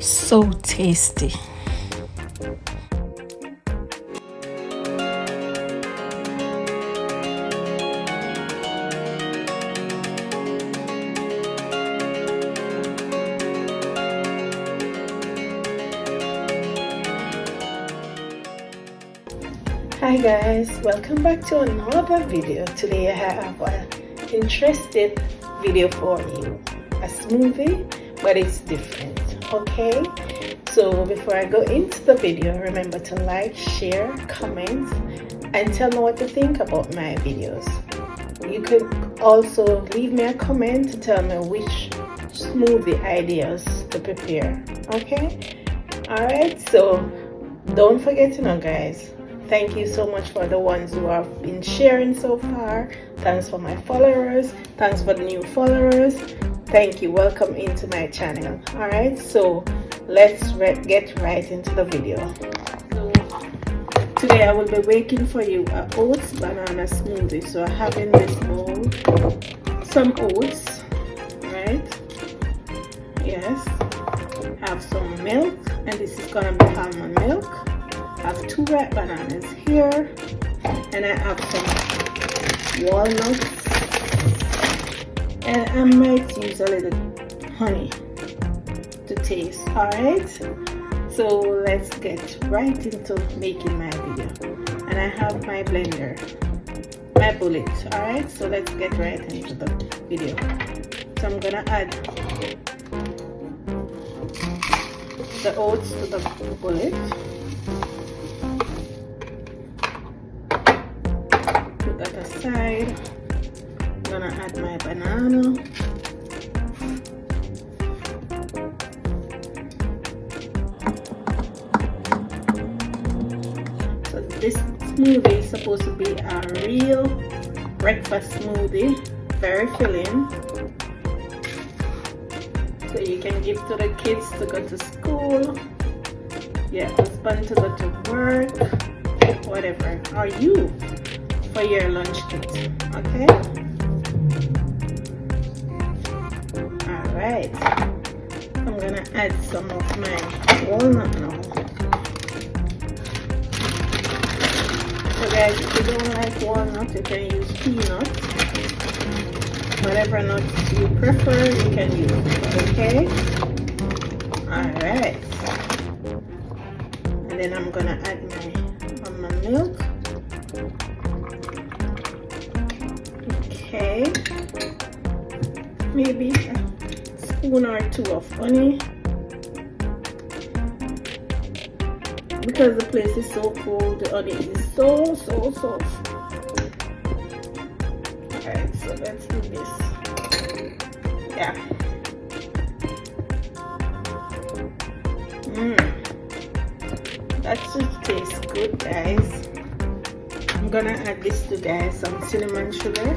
So tasty. Hi guys, welcome back to another video. Today I have an interesting video for you, a smoothie, but it's different. Okay, so before I go into the video, remember to like, share, comment, and tell me what you think about my videos. You could also leave me a comment to tell me which smoothie ideas to prepare. Okay, alright, so don't forget guys, thank you so much for the ones who have been sharing so far. Thanks for my followers, thanks for the new followers. Thank you, welcome into my channel. Alright, so let's get right into the video. So today I will be making for you a oats banana smoothie. So I have in this bowl some oats, right? Yes, I have some milk, and this is gonna be almond milk. I have 2 ripe bananas here, and I have some walnuts, and I might use a little honey to taste. Alright, so let's get right into making my video. And I have my blender, my bullet. Alright, so let's get right into the video. So I'm gonna add the oats to the bullet. Put that aside. I'm gonna add my banana. So this smoothie is supposed to be a real breakfast smoothie, very filling. So you can give to the kids to go to school, your husband to go to work, whatever, or you for your lunch kit. Okay, all right, I'm gonna add some of my walnut now. So guys, if you don't like walnut, you can use peanuts. Whatever nuts you prefer, you can use. Okay, all right, and then I'm gonna add my milk. Okay, maybe a spoon or 2 of honey, because the place is so cold. The honey is so soft. Alright, so let's do this. Yeah. That should taste good, guys. I'm gonna add this to guys some cinnamon sugar.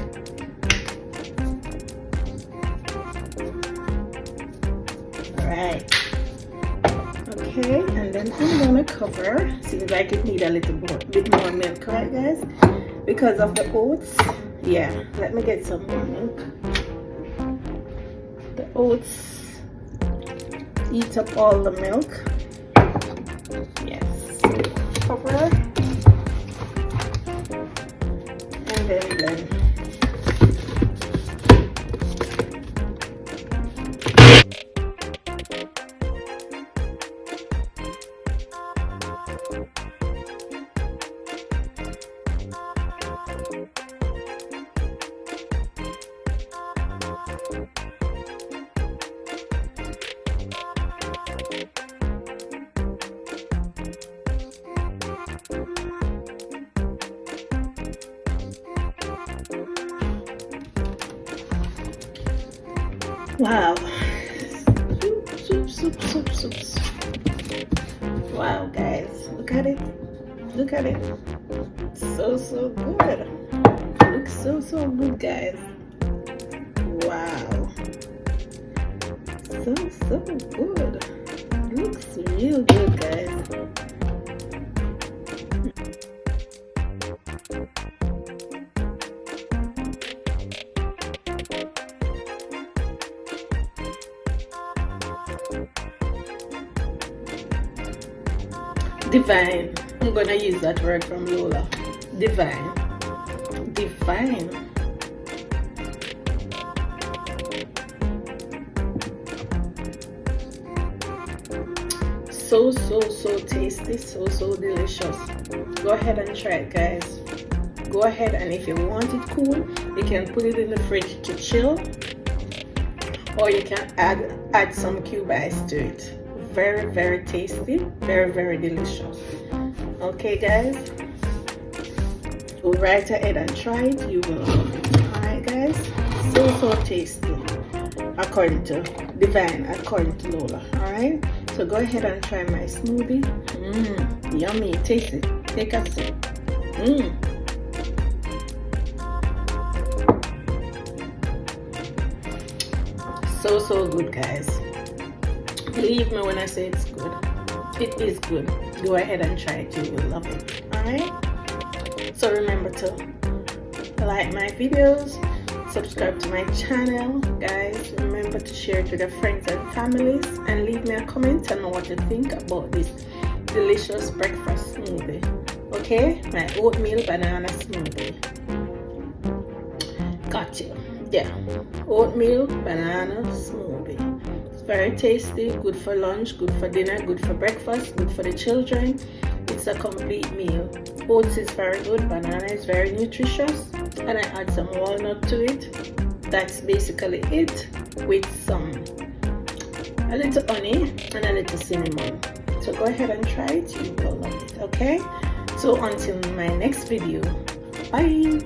Alright. Okay, and then I'm gonna cover. Seems like it needs a little bit more milk, right guys? Because of the oats. Yeah, let me get some more milk. The oats eat up all the milk. Yes, cover and then blend. Wow. Soup. Wow, guys. Look at it. Look at it. So good. Looks so good, guys. Wow. So good. Looks real good, guys. Divine. I'm gonna use that word from Lola. Divine. Divine. So tasty, so delicious. Go ahead and try it, guys. Go ahead, and if you want it cool, you can put it in the fridge to chill, or you can add some cube ice to it. Very tasty, very delicious. Okay, guys, go right ahead and try it. You will love it. All right, guys, so tasty, according to Divine, according to Lola. All right, so go ahead and try my smoothie. Yummy. Taste it. Take a sip. So good, guys. Believe me when I say it's good. It is good. Go ahead and try it. You will love it. Alright, so remember to like my videos, subscribe to my channel, guys. Remember to share it with your friends and families, and leave me a comment and know what you think about this delicious breakfast smoothie. Okay, my oatmeal banana smoothie. Got you. Yeah, oatmeal banana smoothie. It's very tasty, good for lunch, good for dinner, good for breakfast, good for the children. It's a complete meal. Oats is very good, banana is very nutritious, and I add some walnut to it. That's basically it, with a little honey and a little cinnamon. So go ahead and try it. You will love it. Okay, so until my next video, bye.